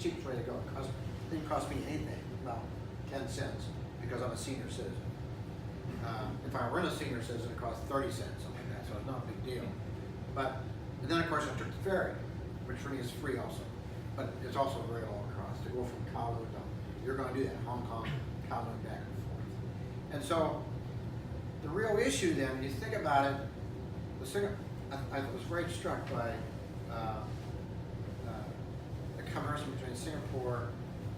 cheapest way to go. It didn't cost me anything, about 10 cents, because I'm a senior citizen. If I weren't a senior citizen, it cost 30 cents, something like that, so it's not a big deal. And then of course I took the ferry, which for me is free also, but it's also very low cost to go from Kowloon to, you're going to do that, Hong Kong, Kowloon, back and forth. And so the real issue then, when you think about it, I was very struck by the comparison between Singapore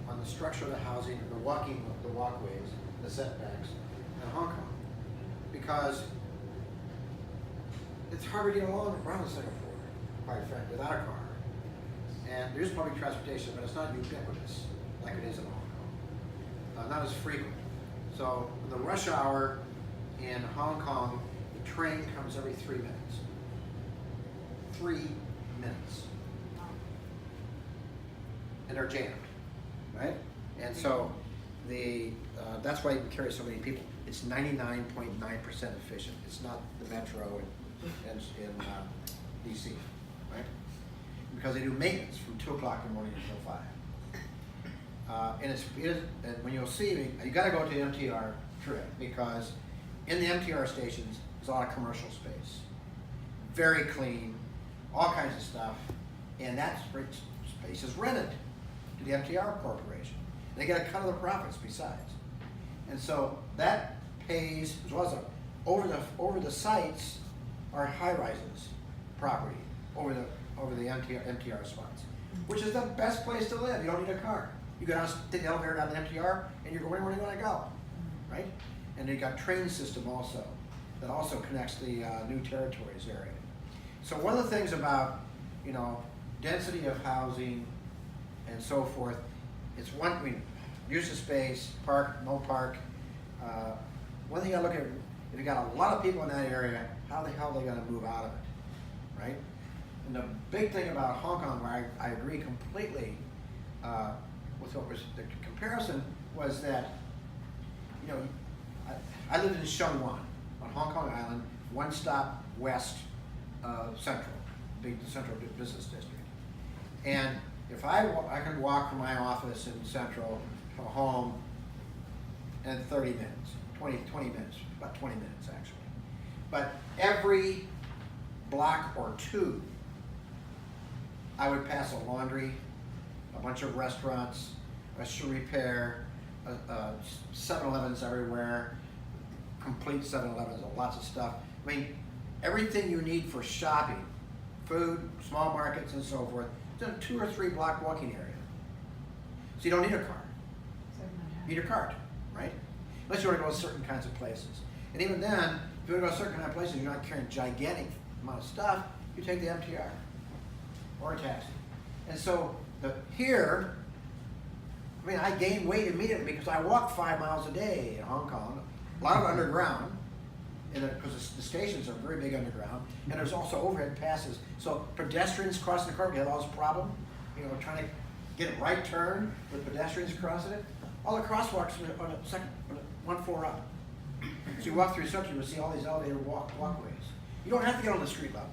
on the structure of the housing, the walkways, the setbacks, and Hong Kong, because it's hard to get along around Singapore, quite frankly, without a car. And there's public transportation, but it's not ubiquitous like it is in Hong Kong. Not as frequent. So in the rush hour in Hong Kong, the train comes every 3 minutes. 3 minutes. And they're jammed, right? And so that's why you can carry so many people. It's 99.9% efficient. It's not the metro in DC, right? Because they do maintenance from 2 o'clock in the morning until 5. And when you'll see, you got to go to the MTR trip, because in the MTR stations there's a lot of commercial space, very clean, all kinds of stuff, and that space is rented to the MTR Corporation. They get a cut of the profits besides, and so that pays, as well as over the sites are high rises property over the MTR spots, which is the best place to live. You don't need a car. You go down, take the elevator down the MTR, and you're going where you want to go, right? And they got train system also that also connects the New Territories area. So one of the things about density of housing and so forth, it's use of space, park, no park. One thing you gotta look at, if you got a lot of people in that area, how the hell are they gonna move out of it, right? And the big thing about Hong Kong, where I agree completely with what was the comparison, was that, I lived in Sheung-Wan on Hong Kong Island, one stop west of Central, the Central Business District. And if I could walk from my office in Central to home in 30 minutes, 20 minutes, about 20 minutes actually. But every block or two, I would pass a laundry, a bunch of restaurants, a shoe repair, 7-Elevens everywhere, complete 7-Elevens, lots of stuff. I mean, everything you need for shopping, food, small markets and so forth, it's in a 2 or 3 block walking area. So you don't need a car. You need a cart, right? Unless you want to go to certain kinds of places. And even then, if you want to go to certain kinds of places, you're not carrying gigantic amount of stuff, you take the MTR or a taxi. And so here, I gained weight immediately because I walk 5 miles a day in Hong Kong, a lot of underground, because the stations are very big underground, and there's also overhead passes. So pedestrians crossing the curb, we have all this problem, trying to get a right turn with pedestrians crossing it. All the crosswalks are on one floor up. So you walk through Central, you'll see all these elevated walkways. You don't have to get on the street level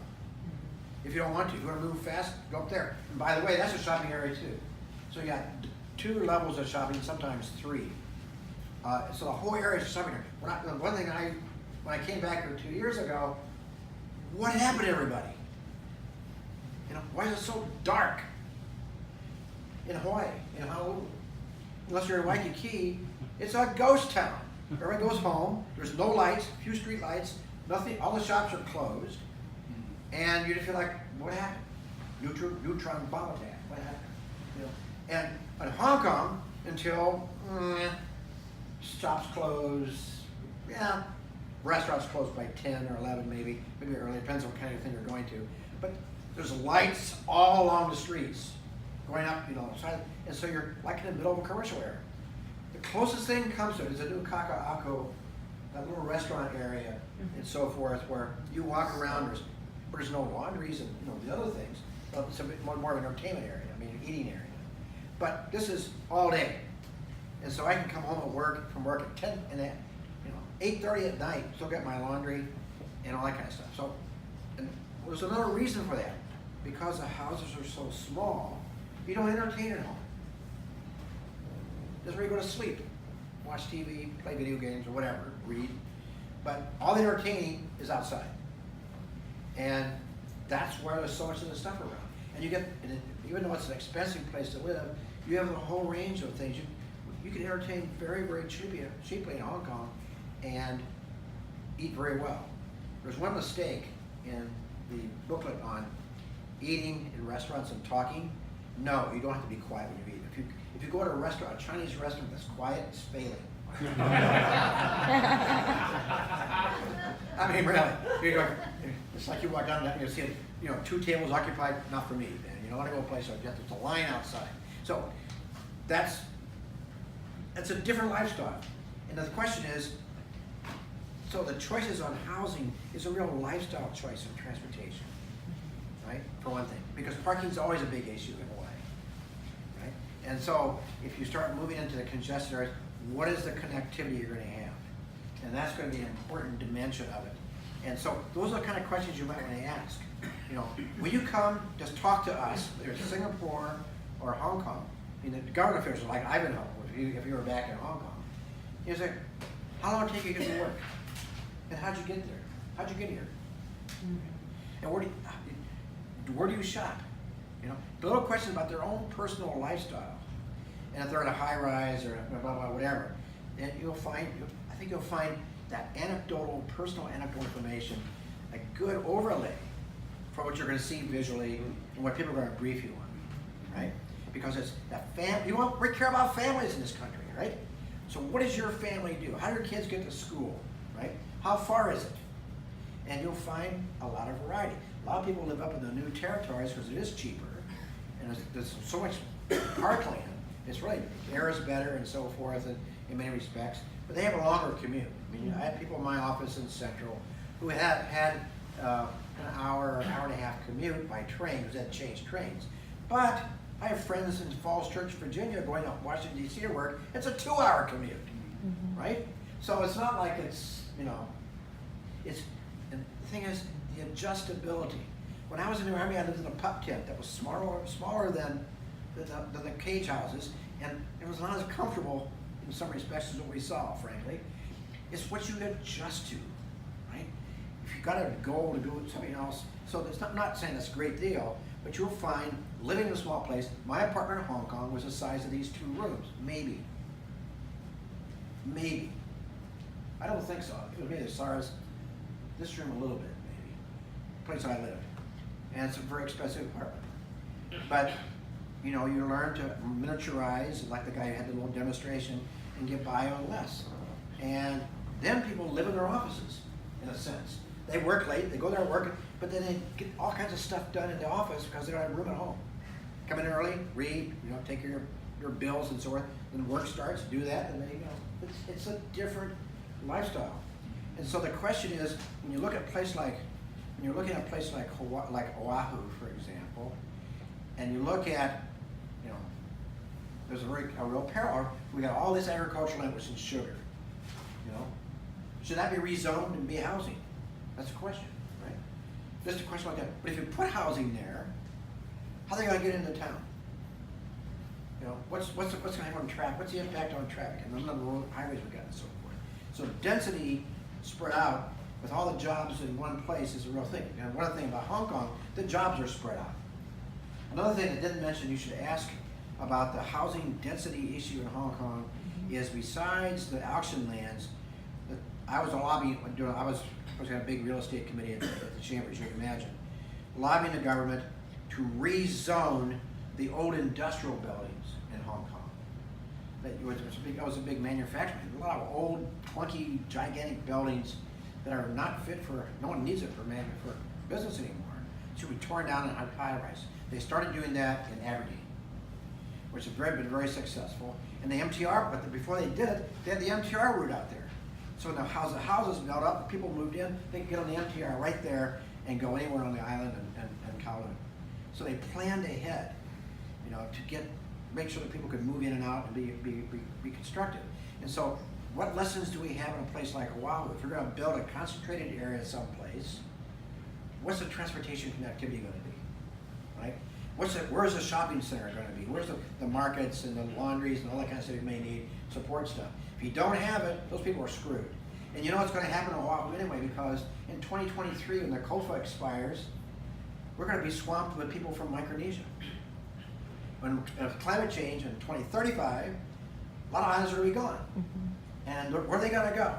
if you don't want to. If you want to move fast, go up there. And by the way, that's a shopping area too. So you got 2 levels of shopping, sometimes 3. So the whole area is a shopping area. One thing when I came back here 2 years ago, what happened to everybody? Why is it so dark in Hawaii, in Honolulu? Unless you're in Waikiki, it's a ghost town. Everybody goes home, there's no lights, few street lights, nothing, all the shops are closed, and you just feel like, what happened? Neutron bomb attack, what happened? And in Hong Kong, until shops close, restaurants close by 10 or 11 maybe early, depends on what kind of thing you're going to. But there's lights all along the streets, going up, and so you're like in the middle of a commercial area. The closest thing comes to it is a new Kaka'ako, that little restaurant area and so forth, where you walk around, there's no laundries and the other things. It's a bit more of an entertainment area, eating area. But this is all day. And so I can come home from work at 10 and 8:30 at night, still get my laundry and all that kind of stuff. So, and there's another reason for that. Because the houses are so small, you don't entertain at home. is where you go to sleep, watch TV, play video games or whatever, read. But all the entertaining is outside. And that's where there's so much of the stuff around. And you get, even though it's an expensive place to live, you have a whole range of things. You can entertain very, very cheaply in Hong Kong and eat very well. There's one mistake in the booklet on eating in restaurants and talking. No, you don't have to be quiet when you eat. If you go to a restaurant, a Chinese restaurant that's quiet, it's failing. I mean, really. It's like you walk down and you see, 2 tables occupied, not for me. And you don't want to go a place like that. There's a line outside. So that's a different lifestyle. And the question is, so the choices on housing is a real lifestyle choice in transportation, right? For one thing, because parking is always a big issue in Hawaii, right? And so if you start moving into the congested areas, what is the connectivity you're going to have? And that's going to be an important dimension of it. And so those are the kind of questions you might want to ask. When you come, just talk to us, whether it's Singapore or Hong Kong. I mean, the government officials like Ivanhoe, if you were back in Hong Kong, you say, how long did it take you to get to work? And how'd you get there? How'd you get here? And where do you shop? The little questions about their own personal lifestyle. And if they're in a high rise or blah, blah, blah, whatever, then I think you'll find that personal anecdotal information, a good overlay for what you're going to see visually and what people are going to brief you on, right? Because it's that we care about families in this country, right? So what does your family do? How do your kids get to school, right? How far is it? And you'll find a lot of variety. A lot of people live up in the new territories because it is cheaper, and there's so much parkland. It's really, air is better and so forth in many respects, but they have a longer commute. I mean, I had people in my office in Central who had an hour or hour and a half commute by train, because they had changed trains. But I have friends in Falls Church, Virginia, going to Washington, D.C. to work. It's a 2-hour commute, right? So it's not like it's, and the thing is, the adjustability. When I was in the Army, I lived in a pup tent that was smaller than the cage houses, and it was not as comfortable in some respects as what we saw, frankly. It's what you adjust to, right? If you've got a goal to do something else, so it's not saying that's a great deal, but you'll find, living in a small place, my apartment in Hong Kong was the size of these 2 rooms, maybe. Maybe. I don't think so. It was maybe as far as this room a little bit, maybe. The place I lived. And it's a very expensive apartment. But, you learn to miniaturize, like the guy who had the little demonstration, and get by on less. And then people live in their offices, in a sense. They work late, they go there and work, but then they get all kinds of stuff done in the office because they don't have room at home. Come in early, read, take your bills and so forth, then work starts, do that, and then it's a different lifestyle. And so the question is, when you're looking at a place like Oahu, for example, and you look at, there's a real parallel. We got all this agricultural land, which is sugar. Should that be rezoned and be housing? That's a question, right? Just a question like that. But if you put housing there, how are they going to get into town? What's going to happen on traffic? What's the impact on traffic and the number of road highways we got and so forth? So density spread out with all the jobs in one place is a real thing. And one thing about Hong Kong, the jobs are spread out. Another thing I didn't mention you should ask about the housing density issue in Hong Kong is, besides the auction lands, I was lobbying, I was in a big real estate committee at the chamber, as you can imagine, lobbying the government to rezone the old industrial buildings in Hong Kong. That was a big manufacturing. A lot of old, clunky, gigantic buildings that are not fit for, no one needs it for business anymore. It should be torn down and high-rise. They started doing that in Aberdeen, which has been very successful. And the MTR, but before they did it, they had the MTR route out there. So when the houses built up, people moved in, they could get on the MTR right there and go anywhere on the island and Kowloon. So they planned ahead, to make sure that people could move in and out and be constructed. And so what lessons do we have in a place like Oahu? If we're going to build a concentrated area someplace, what's the transportation connectivity going to be, right? Where's the shopping center gonna be? Where's the markets and the laundries and all that kind of stuff you may need, support stuff? If you don't have it, those people are screwed. And you know what's gonna happen a while anyway, because in 2023, when the COFA expires, we're gonna be swamped with people from Micronesia. When climate change in 2035, a lot of islands are gonna be gone. And where are they gonna go?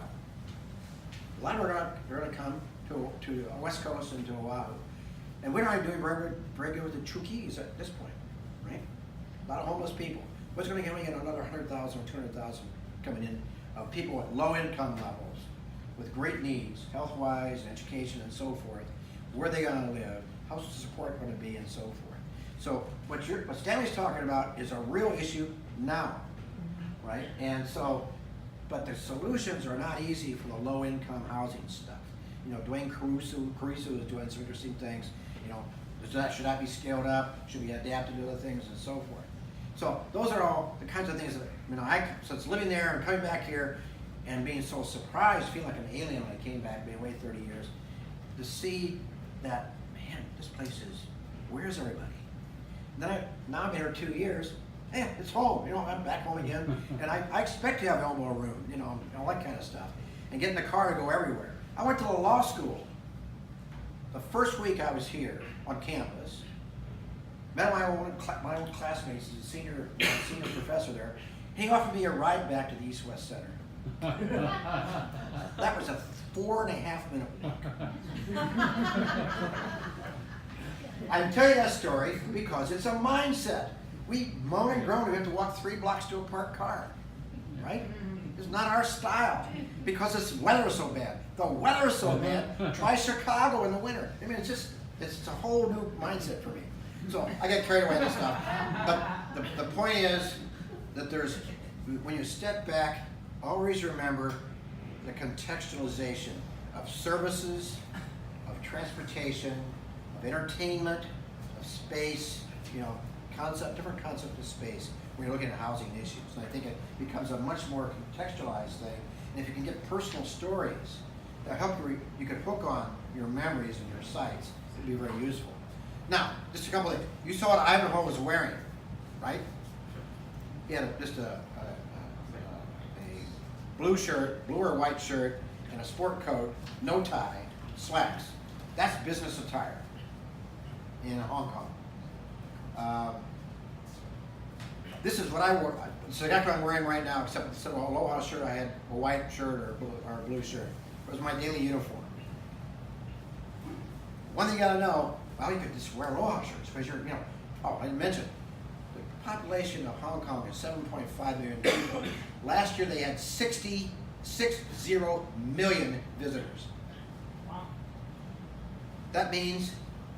A lot of them are gonna come to the West Coast and to Oahu. And we're not doing very good with the Chuukese at this point, right? A lot of homeless people. What's going to get another 100,000 or 200,000 coming in of people at low income levels with great needs, health-wise, education, and so forth. Where are they going to live? How's the support going to be, and so forth? So what Stanley's talking about is a real issue now, right? And so, but the solutions are not easy for the low income housing stuff. You know, Dwayne Caruso is doing some interesting things. You know, should that be scaled up? Should we adapt to other things, and so forth? So those are all the kinds of things that, you know, since living there and coming back here and being so surprised, feeling like an alien when I came back, being away 30 years, to see that, man, this place is, where's everybody? And then now I've been here 2 years, hey, it's home, you know, I'm back home again, and I expect to have elbow room, you know, all that kind of stuff, and get in the car and go everywhere. I went to the law school. The first week I was here on campus, met my own classmates, he's a senior professor there, and he offered me a ride back to the East-West Center. That was a 4.5-minute walk. I tell you that story because it's a mindset. We moan and groan, we have to walk 3 blocks to a parked car, right? It's not our style because this weather is so bad. The weather is so bad. Try Chicago in the winter. I mean, it's a whole new mindset for me. So I get carried away with this stuff. But the point is that when you step back, always remember the contextualization of services, of transportation, of entertainment, of space, you know, different concept of space when you're looking at housing issues. And I think it becomes a much more contextualized thing. And if you can get personal stories that help you can hook on your memories and your sites, it'd be very useful. Now, just a couple of things. You saw what Ivanhoe was wearing, right? He had just a blue shirt, blue or white shirt, and a sport coat, no tie, slacks. That's business attire in Hong Kong. This is what I wore. So that's what I'm wearing right now, except instead of an aloha shirt, I had a white shirt or a blue shirt. It was my daily uniform. One thing you gotta know, well, you could just wear aloha shirts because you're, you know, oh, I didn't mention, the population of Hong Kong is 7.5 million people. Last year they had 60 million visitors. Wow. That means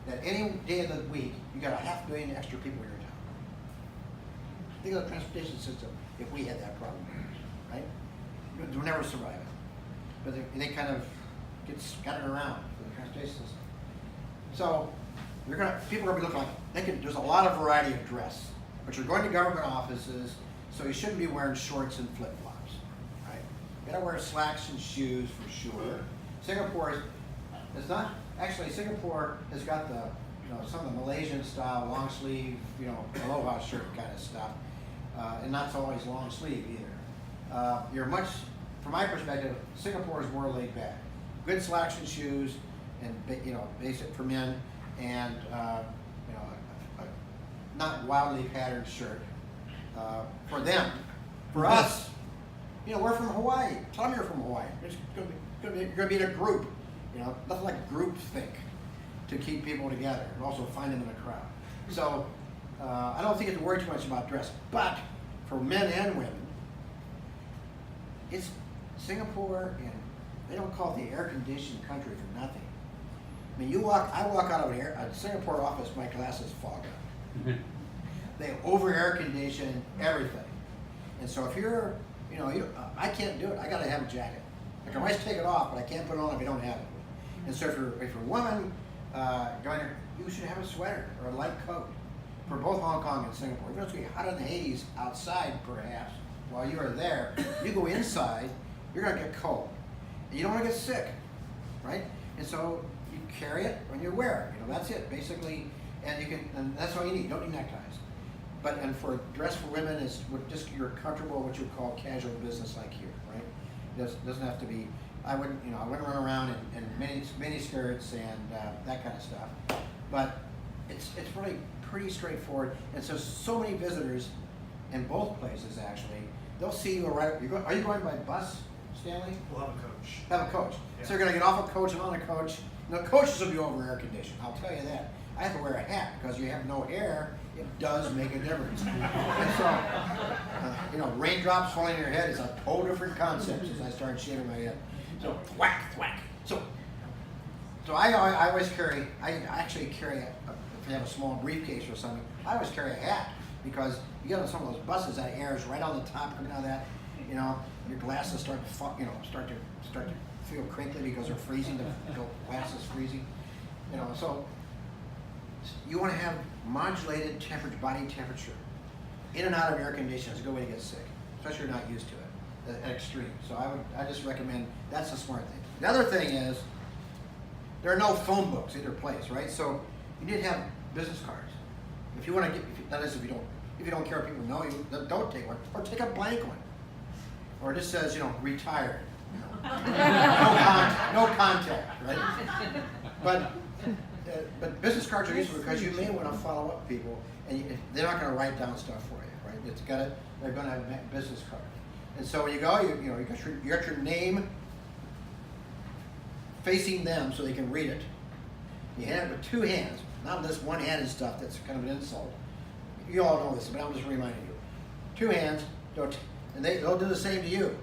that any day of the week, you got 500 million extra people in your town. Think of the transportation system if we had that problem, right? We'll never survive it. But they kind of get scattered around for the transportation system. So people are going to be looking like, there's a lot of variety of dress, but you're going to government offices, so you shouldn't be wearing shorts and flip-flops, right? You got to wear slacks and shoes for sure. Singapore has got the, you know, some of the Malaysian style long sleeve, you know, aloha shirt kind of stuff, and not always long sleeve either. From my perspective, Singapore is more laid back. Good slacks and shoes, and you know, basic for men, and you know, a not wildly patterned shirt for them. For us, you know, we're from Hawaii. Tell them you're from Hawaii. You're going to be in a group. You know, nothing like group think to keep people together and also find them in a crowd. So I don't think you have to worry too much about dress. But for men and women, it's Singapore, and they don't call it the air-conditioned country for nothing. I mean, I walk out of a Singapore office, my glasses fog up. They over-air condition everything. And so if you're, you know, I can't do it. I got to have a jacket. I can always take it off, but I can't put it on if I don't have it. And so if you're a woman going there, you should have a sweater or a light coat for both Hong Kong and Singapore. Even though it's going to be hot in the 80s outside, perhaps, while you are there, you go inside, you're going to get cold. And you don't want to get sick, right? And so you carry it when you wear it. You know, that's it. Basically, and that's all you need. You don't need neckties. And for dress for women is just you're comfortable what you call casual business like here, right? It doesn't have to be. I wouldn't run around in mini skirts and that kind of stuff. But it's really pretty straightforward. And so many visitors in both places actually, they'll see you arrive. Are you going by bus, Stanley? We'll have a coach. Have a coach. Yeah. So you're gonna get off a coach and on a coach. Now coaches will be over air conditioned. I'll tell you that. I have to wear a hat because you have no hair. It does make a difference. And so, raindrops falling on your head is a whole different concept as I start shaving my head. So whack, thwack. So I always carry. I actually carry if you have a small briefcase or something. I always carry a hat because you get on some of those buses that air is right on the top coming out of that. Your glasses start to feel crinkly because they're freezing. The glasses freezing. So you want to have modulated body temperature. In and out of air conditioning is a good way to get sick, especially if you're not used to it at extreme. So I just recommend that's a smart thing. The other thing is there are no phone books either place, right? So you need to have business cards. If you want to if you don't care if people know you, then don't take one, or take a blank one, or it just says retired. No contact, right? But business cards are useful because you may want to follow up people, and they're not going to write down stuff for you, right? They're going to have a business card, and so when you go, you got your name facing them so they can read it. You hand it with two hands, not this one handed stuff that's kind of an insult. You all know this, but I'm just reminding you. Two hands, and they'll do the same to you.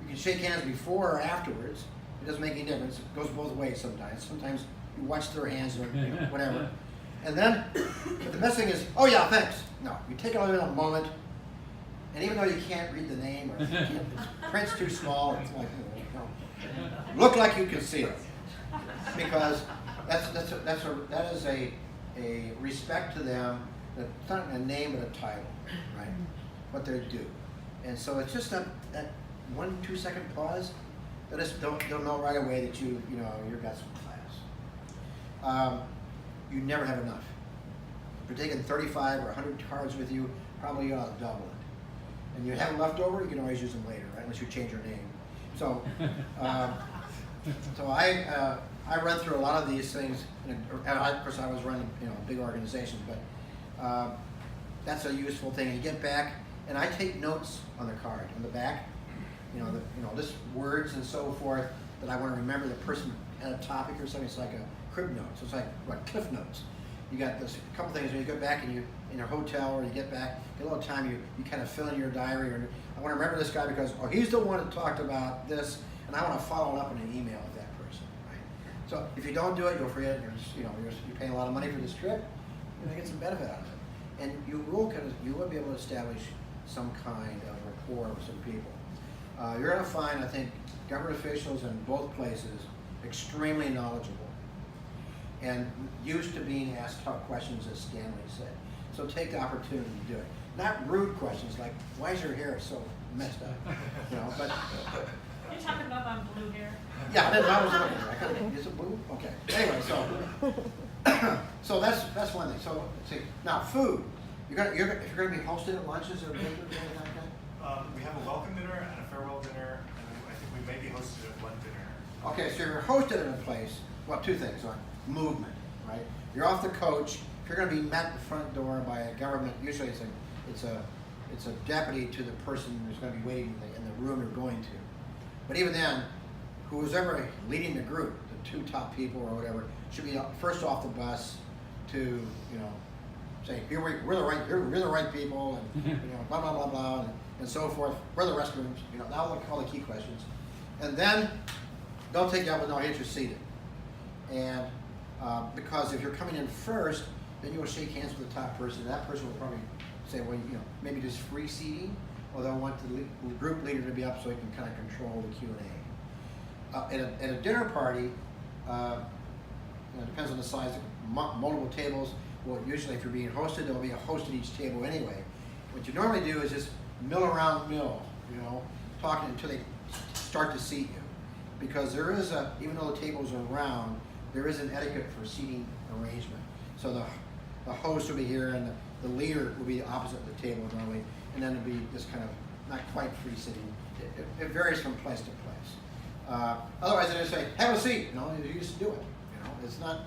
You can shake hands before or afterwards. It doesn't make any difference. It goes both ways sometimes. Sometimes you watch their hands or whatever. And then, the best thing is, oh yeah, thanks. No, you take a moment, and even though you can't read the name or the print's too small, it's like, look like you can see it, because that is a respect to them. It's not a name but a title, right? What they do, and so it's just that 1-2 second pause. They'll know right away that you've got some class. You never have enough. If you're taking 35 or 100 cards with you, probably you ought to double it. And you have them left over, you can always use them later, right? Unless you change your name. So, I run through a lot of these things. Of course, I was running a big organization, but that's a useful thing. And you get back, and I take notes on the card on the back. Just words and so forth that I want to remember. The person had a topic or something. It's like a crib note. So it's like cliff notes. You got this a couple things when you go back and you in your hotel or you get back, get a little time. You kind of fill in your diary. Or I want to remember this guy because he's the one that talked about this, and I want to follow it up in an email with that person. Right? So if you don't do it, you'll forget. You're paying a lot of money for this trip. You're gonna get some benefit out of it, and you will be able to establish some kind of rapport with some people. You're going to find, I think, government officials in both places extremely knowledgeable and used to being asked tough questions, as Stanley said. So take the opportunity to do it. Not rude questions like, "Why is your hair so messed up?" But you're talking about my blue hair. Yeah, I was looking. Is it blue? Okay. Anyway, so that's one thing. So let's see. Now, food. If you're going to be hosted at lunches or dinners or anything like that. We have a welcome dinner and a farewell dinner, and I think we may be hosted at one dinner. Okay, so you're hosted in a place. Well, two things. Movement, right? You're off the coach. If you're going to be met at the front door by a government, usually it's a deputy to the person who's going to be waiting in the room you're going to. But even then, who's ever leading the group, the two top people or whatever, should be first off the bus to say, we're the right people, and blah blah blah blah, and so forth. Where are the restrooms? That'll look all the key questions, and then they'll take you up and they'll get you seated. And because if you're coming in first, then you will shake hands with the top person. That person will probably say, well, maybe just free seating, or they'll want the group leader to be up so he can kind of control the Q&A. At a dinner party, it depends on the size. Multiple tables. Well, usually if you're being hosted, there'll be a host at each table anyway. What you normally do is just mill, talking until they start to seat you. Because there is even though the tables are round, there is an etiquette for seating arrangement. So the host will be here and the leader will be opposite the table normally, and then it'll be this kind of not quite free sitting. It varies from place to place. Otherwise, they just say, have a seat. You know, you used to do it. You know, it's not.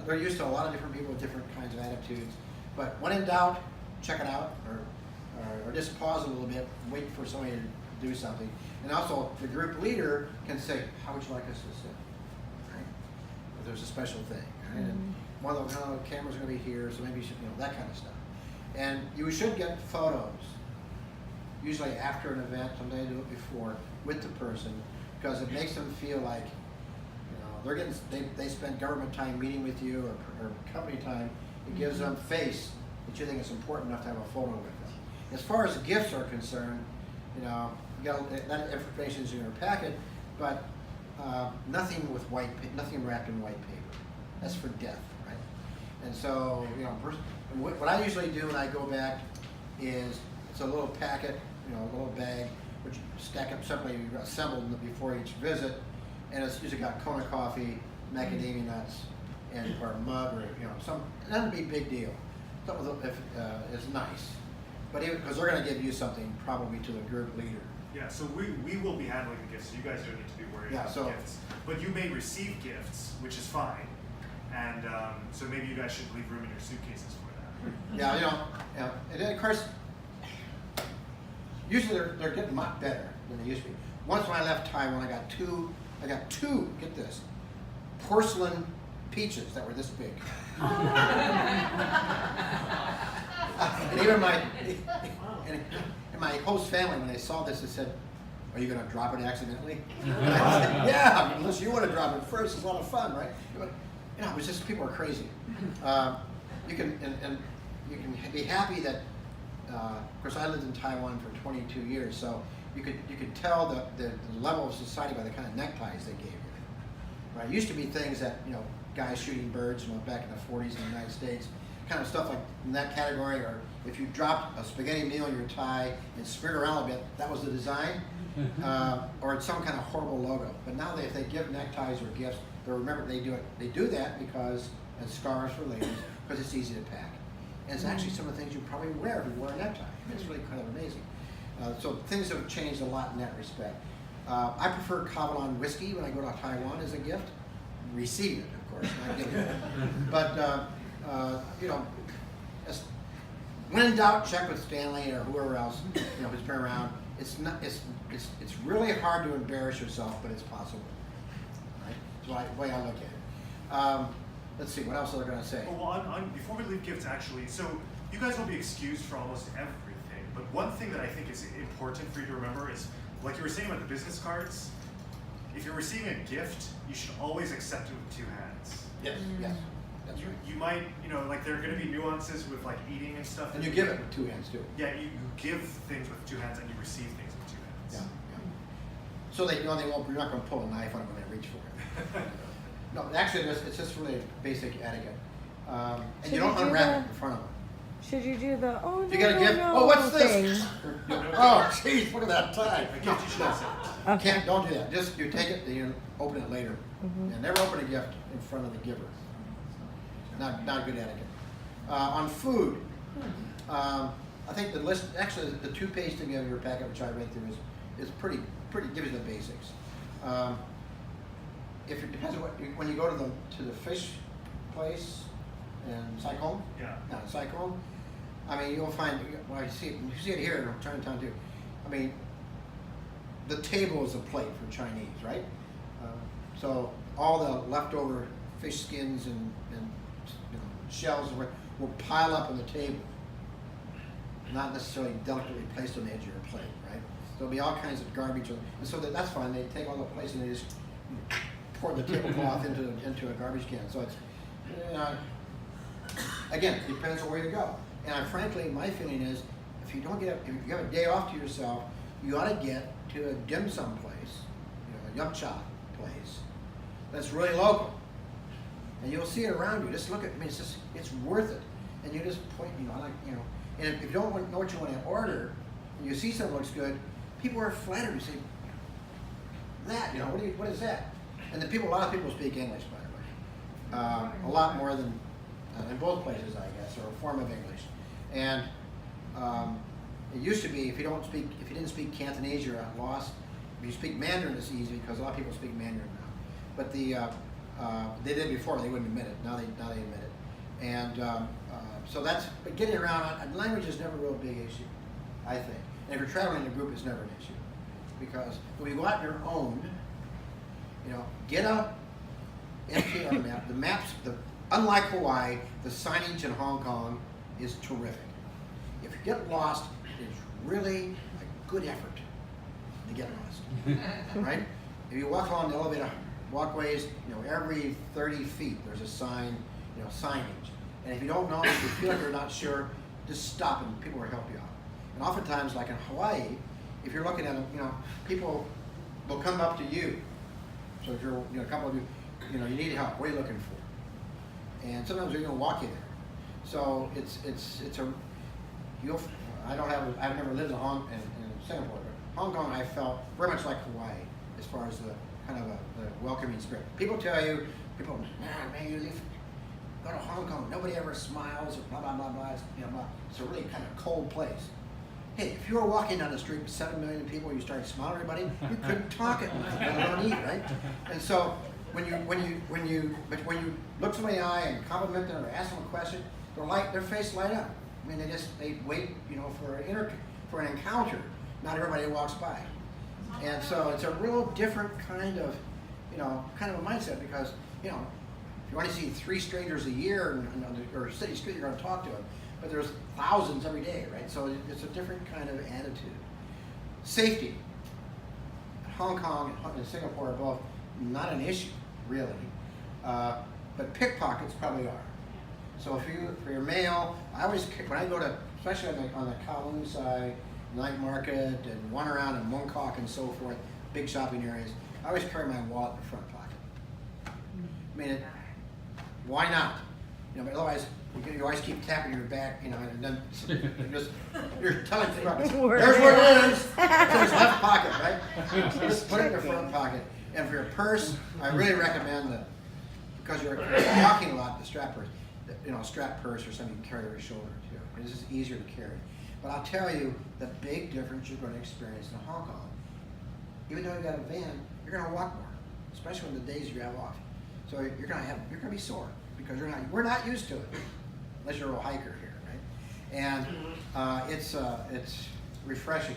They're used to a lot of different people with different kinds of attitudes. But when in doubt, check it out, or just pause a little bit, wait for somebody to do something. And also, the group leader can say, how would you like us to sit? Right? If there's a special thing. Right? And one of the cameras are going to be here, so maybe you should, you know, that kind of stuff. And you should get photos, usually after an event. Sometimes do it before with the person, because it makes them feel like, you know, they're getting they spend government time meeting with you or company time. It gives them face that you think it's important enough to have a photo with them. As far as gifts are concerned, you know, you got that information's in your packet, but nothing with nothing wrapped in white paper. That's for death, right? And so, you know, what I usually do when I go back is it's a little packet, you know, a little bag, which you stack up separately, assembled before each visit, and it's usually got Kona coffee, macadamia nuts, and or a mug, or you know, some. That would be a big deal. Something is nice, but because they're going to give you something probably to the group leader. Yeah, so we will be handling the gifts. So you guys don't need to be worried about gifts. But you may receive gifts, which is fine, and so maybe you guys should leave room in your suitcases for that. Yeah, you know, and then of course, usually they're getting much better than they used to be. Once when I left Taiwan, I got two. Get this, porcelain peaches that were this big. And even my host family, when they saw this, they said, "Are you going to drop it accidentally?" And I said, "Yeah, unless you want to drop it first. It's a lot of fun, right?" But, you know, it was just people are crazy. You can be happy that. Of course, I lived in Taiwan for 22 years, so you could tell the level of society by the kind of neckties they gave you. Right? It used to be things that, you know, guys shooting birds, you know, back in the 40s in the United States, kind of stuff like in that category. Or if you dropped a spaghetti meal in your tie and smeared around a bit, that was the design, or it's some kind of horrible logo. But now if they give neckties or gifts, they remember they do it. They do that because, and scarves for ladies, because it's easy to pack. And it's actually some of the things you probably wear if you wear a necktie. It's really kind of amazing. So things have changed a lot in that respect. I prefer Kavalan whiskey when I go to Taiwan as a gift. Receive it, of course, not give it. But you know, when in doubt, check with Stanley or whoever else, you know, who's been around. It's really hard to embarrass yourself, but it's possible. Right? That's the way I look at it. Let's see, what else are they going to say? Well, before we leave gifts, actually, so you guys will be excused for almost everything, but one thing that I think is important for you to remember is, like you were saying about the business cards, if you're receiving a gift, you should always accept it with two hands. Yes, yes, that's right. You might, you know, like there are going to be nuances with like eating and stuff. And you give it with two hands too. Yeah, you give things with two hands and you receive things with two hands. Yeah, yeah. So they know you're not going to pull a knife on them when they reach for it. No, actually, it's just really basic etiquette. And you don't unwrap it in front of them. Should you do the, oh, no, You got a gift? no, Oh, what's thing? this? Oh, jeez, look at that tie. A gift you should accept. Okay. Don't do that. Just you take it and you open it later. And never open a gift in front of the giver. Not good etiquette. On food, I think the list, actually the 2-page thing of your packet, which I read through, is pretty gives you the basics. If it depends on when you go to the fish place in Cyclone. Yeah. Not Cyclone. I mean, you'll find. Well, you see it here in Chinatown too. I mean, the table is a plate for Chinese, right? So all the leftover fish skins and you know, shells will pile up on the table, not necessarily delicately placed on the edge of your plate, right? There'll be all kinds of garbage, and so that's fine. They take all the plates and they just pour the tablecloth into a garbage can. So it's again, it depends on where you go. And frankly, my feeling is, if you have a day off to yourself, you ought to get to a dim sum place, you know, a yum cha place that's really local, and you'll see it around you. Just look at. I mean, it's worth it. And you just point, you know, and if you don't know what you want to order, and you see something that looks good, people are flattered. You say, that, you know, what is that? And a lot of people speak English, by the way, a lot more than in both places, I guess, or a form of English. And it used to be if you didn't speak Cantonese, you're at loss. If you speak Mandarin, it's easy because a lot of people speak Mandarin now. But they did before; they wouldn't admit it. Now they admit it. And so but getting around language is never a real big issue, I think. And if you're traveling in a group, it's never an issue because when you go out on your own, get a MTR map. The maps, unlike Hawaii, the signage in Hong Kong is terrific. If you get lost, it's really a good effort to get lost, right? If you walk along the elevator walkways, every 30 feet there's a sign, signage. And if you don't know, if you feel like you're not sure, just stop and people will help you out. And oftentimes, like in Hawaii, if you're looking at them, people will come up to you. So if you're, a couple of you, you need help. What are you looking for? And sometimes they're going to walk you there. So I've never lived in Singapore, but Hong Kong I felt very much like Hawaii as far as the kind of the welcoming spirit. People tell you, man, you go to Hong Kong, nobody ever smiles or blah blah blah blah. It's a really kind of cold place. Hey, if you were walking down the street with 7 million people, you started smiling at everybody, you couldn't talk at night. You don't eat, right? And so when you look somebody in the eye and compliment them or ask them a question, their face light up. I mean, they wait, for an encounter. Not everybody walks by, and so it's a real different kind of a mindset because if you only see 3 strangers a year or a city street, you're going to talk to them. But there's thousands every day, right? So it's a different kind of attitude. Safety. Hong Kong and Singapore are both not an issue, really. But pickpockets probably are. So for your mail, I always, when I go to, especially on the Kowloon side, night market, and one around in Mongkok and so forth, big shopping areas, I always carry my wallet in the front pocket. I mean, why not? But otherwise, you always keep tapping your back, and then you're telling people, there's where it is. There's left pocket, right? So just put it in your front pocket. And for your purse, I really recommend because you're walking a lot, the strap purse. Strap purse or something you can carry over your shoulder too. It's just easier to carry. But I'll tell you the big difference you're going to experience in Hong Kong. Even though you got a van, you're going to walk more, especially on the days you have off. So you're going to be sore because we're not used to it, unless you're a hiker here, right? And it's refreshing.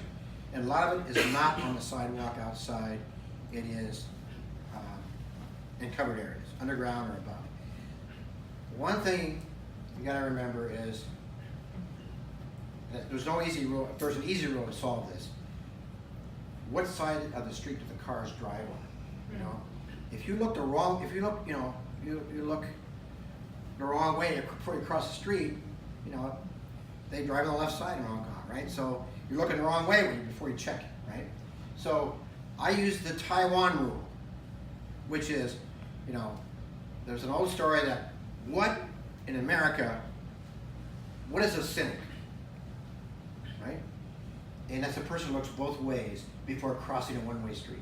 And a lot of it is not on the sidewalk outside. It is in covered areas, underground or above. One thing you got to remember is that there's no easy rule. There's an easy rule to solve this. What side of the street do the cars drive on? If you look the wrong way before you cross the street, they drive on the left side in Hong Kong, right? So you're looking the wrong way before you check it, right? So I use the Taiwan rule, which is, there's an old story that in America, what is a cynic, right? And that's a person who looks both ways before crossing a one-way street.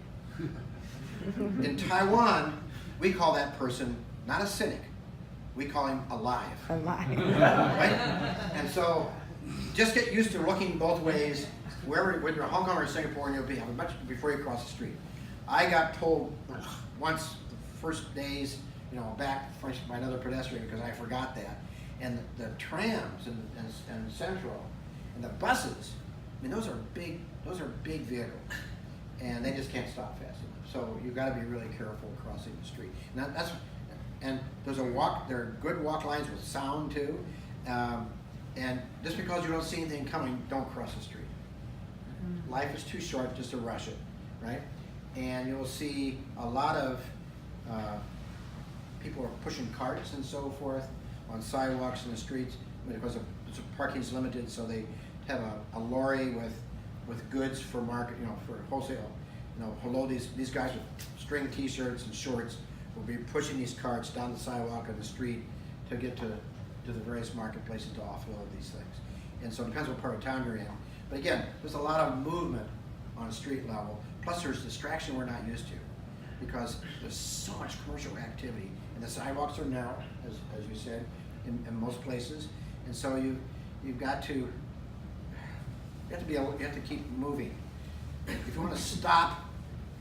In Taiwan, we call that person not a cynic. We call him alive. Alive. Right? And so just get used to looking both ways, whether you're Hong Kong or Singapore, and you'll be having much before you cross the street. I got told once the first days, back by another pedestrian because I forgot that. And the trams and Central and the buses, I mean, those are big vehicles, and they just can't stop fast enough. So you've got to be really careful crossing the street. And there are good walk lines with sound too. And just because you don't see anything coming, don't cross the street. Life is too short just to rush it, right? And you'll see a lot of people are pushing carts and so forth on sidewalks in the streets because the parking's limited, so they have a lorry with goods for market, for wholesale. Hello, these guys with string T-shirts and shorts will be pushing these carts down the sidewalk or the street to get to the various marketplaces to offload these things. And so it depends what part of town you're in. But again, there's a lot of movement on a street level. Plus there's distraction we're not used to because there's so much commercial activity. And the sidewalks are narrow, as you said. in most places. And so you've got to you have to keep moving. If you want to stop,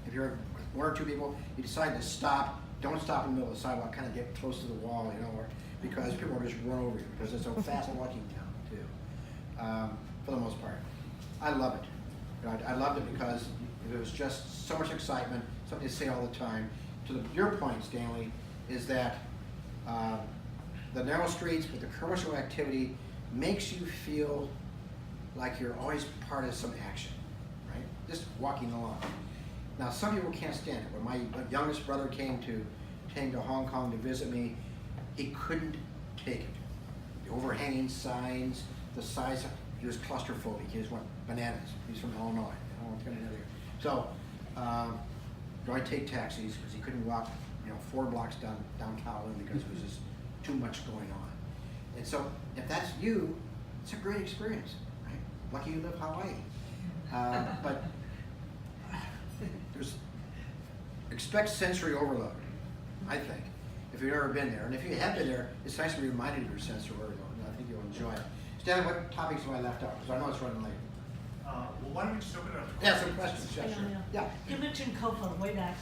if you're one or two people, you decide to stop, don't stop in the middle of the sidewalk, kind of get close to the wall, you know, because people will just run over you, because it's a fast walking town too, for the most part. I love it. You know, I loved it because it was just so much excitement, something to say all the time. Your point, Stanley, is that the narrow streets with the commercial activity makes you feel like you're always part of some action, right? Just walking along. Now, some people can't stand it. When my youngest brother came to Hong Kong to visit me, he couldn't take it. The overhanging signs, the size, he was claustrophobic. He just went bananas. He's from Illinois. I don't know what's going to do here. So, I take taxis because he couldn't walk, 4 blocks down Kowloon because it was just too much going on. And so, if that's you, it's a great experience, right? Lucky you live Hawaii. But expect sensory overload, I think, if you've never been there. And if you have been there, it's nice to be reminded of your sensory overload, and I think you'll enjoy it. Stanley, what topics have I left out? Because I know it's running late. Well, why don't we just open it up to Yeah, some questions. Yeah, sure. Yeah. You mentioned COFA way back.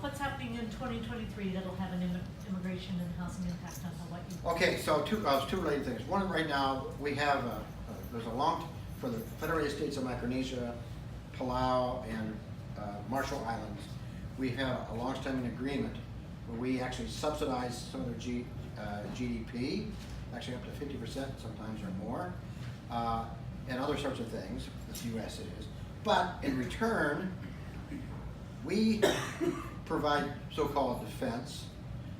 What's happening in 2023 that'll have an immigration and housing impact on Hawaii? Okay, so two related things. One, right now, we have, there's a for the Federated States of Micronesia, Palau, and Marshall Islands, we have a long-standing agreement where we actually subsidize some of their GDP, actually up to 50% sometimes or more, and other sorts of things. The U.S. it is. But in return, we provide so-called defense.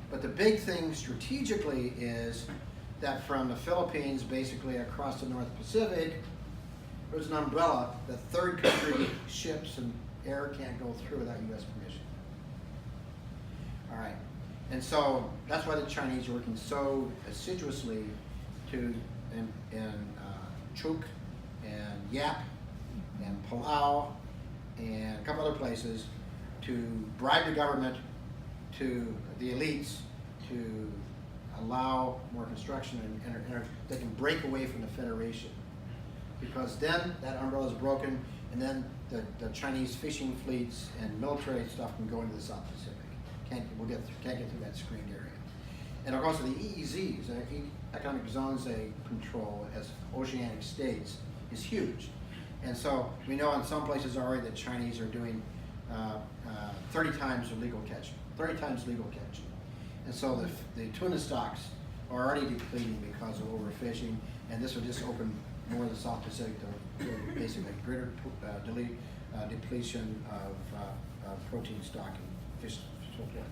But the big thing strategically is that from the Philippines, basically across the North Pacific, there's an umbrella that third country ships and air can't go through without U.S. permission. All right. And so that's why the Chinese are working so assiduously in Chuuk and Yap and Palau and a couple other places to bribe the government, to the elites, to allow more construction and they can break away from the Federation. Because then that umbrella is broken, and then the Chinese fishing fleets and military stuff can go into the South Pacific. Can't get through that screened area. And of course, the EEZs, economic zones they control as oceanic states, is huge. And so we know in some places already that Chinese are doing 30 times the legal catch, 30 times legal catch. And so the tuna stocks are already depleting because of overfishing, and this will just open more of the South Pacific to basically greater depletion of protein stock and fish and so forth.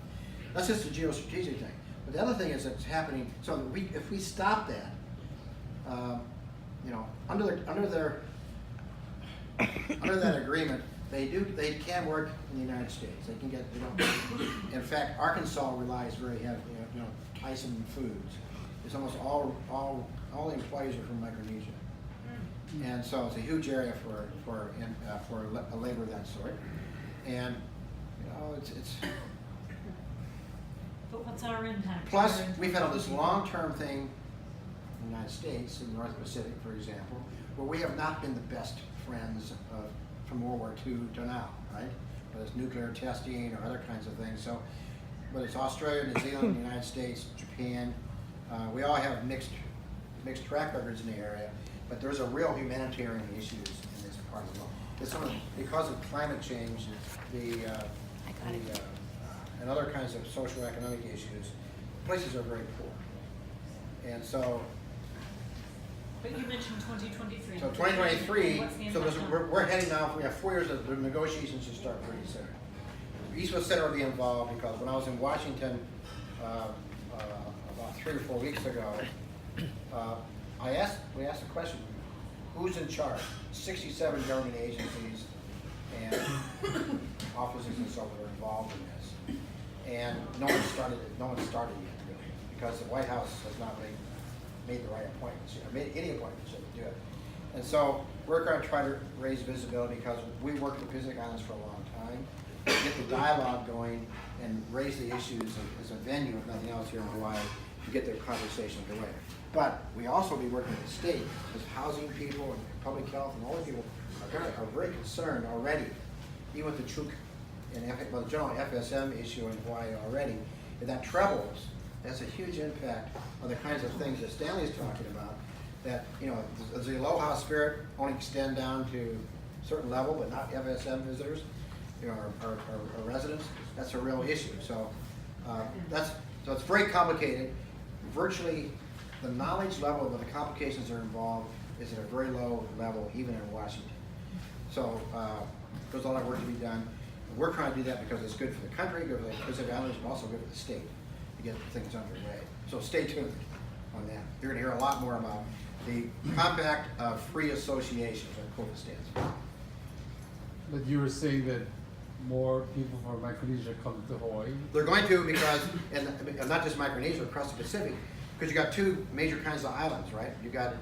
That's just a geostrategic thing. But the other thing is that's happening, so that if we stop that, under that agreement, they can work in the United States. They can get, in fact, Arkansas relies very heavily, Tyson Foods. It's almost all the employees are from Micronesia. And so it's a huge area for a labor of that sort. And, it's But what's our impact? plus, we've had this long-term thing in the United States, in the North Pacific, for example, where we have not been the best friends from World War II to now, right? Whether it's nuclear testing or other kinds of things. So, whether it's Australia, New Zealand, the United States, Japan, we all have mixed track records in the area, but there's a real humanitarian issues in this part of the world. Because of climate change, and other kinds of social economic issues, places are very poor. And so, But you mentioned 2023. so 2023, What's the so impact on- we're heading now, we have 4 years of the negotiations should start pretty soon. Eastwood Center will be involved because when I was in Washington about 3 or 4 weeks ago, we asked the question, who's in charge? 67 government agencies and offices and so forth are involved in this. And no one started yet, really, because the White House has not made the right appointments, made any appointments yet to do it. And so we're going to try to raise visibility because we worked with Pacific Islands for a long time, get the dialogue going and raise the issues as a venue, if nothing else, here in Hawaii, to get their conversation underway. But we also be working with the state, because housing people and public health and all the people are very concerned already, even with the true and the general FSM issue in Hawaii already. If that trebles, that's a huge impact on the kinds of things that Stanley's talking about. That, you know, does the aloha spirit only extend down to a certain level, but not FSM visitors, you know, our residents? That's a real issue. So so it's very complicated. Virtually, the knowledge level of the complications that are involved is at a very low level, even in Washington. So there's a lot of work to be done. We're trying to do that because it's good for the country, good for the Pacific Islanders, but also good for the state to get things underway. So stay tuned on that. You're going to hear a lot more about the Compact of Free Associations, what COFA stands for. But you were saying that more people from Micronesia come to Hawaii? They're going to because, and not just Micronesia, across the Pacific, because you got two major kinds of islands, right? You got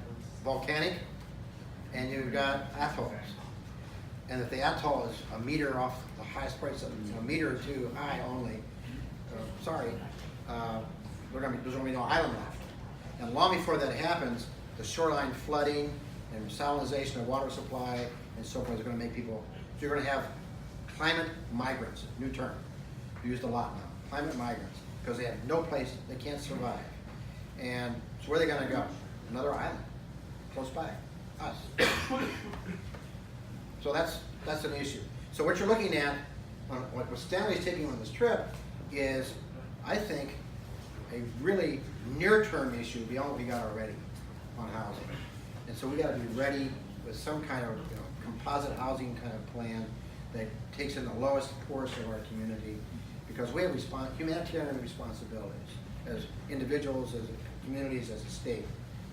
volcanic and you've got atolls. And if the atoll is a meter off the highest point, a meter or two high only, there's going to be no island left. And long before that happens, the shoreline flooding and salinization of water supply and so forth is going to make people, so you're going to have climate migrants, new term, used a lot now, climate migrants, because they have no place, they can't survive. And so where are they going to go? Another island, close by, us. So that's an issue. So what you're looking at, what Stanley's taking on this trip is, I think, a really near-term issue beyond what we got already on housing. And so we got to be ready with some kind of composite housing kind of plan that takes in the lowest portion of our community, because we have humanitarian responsibilities as individuals, as communities, as a state,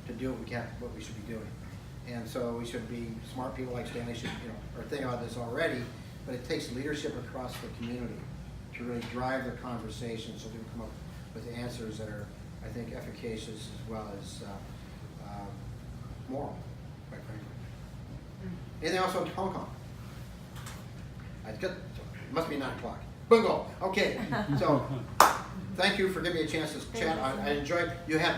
to do what we should be doing. And so we should be smart people like Stanley should, are thinking about this already, but it takes leadership across the community to really drive the conversation so we can come up with answers that are, I think, efficacious as well as moral, quite frankly. Anything else on Hong Kong? It must be 9 o'clock. Bingo. Okay. So thank you for giving me a chance to chat. I enjoyed, you had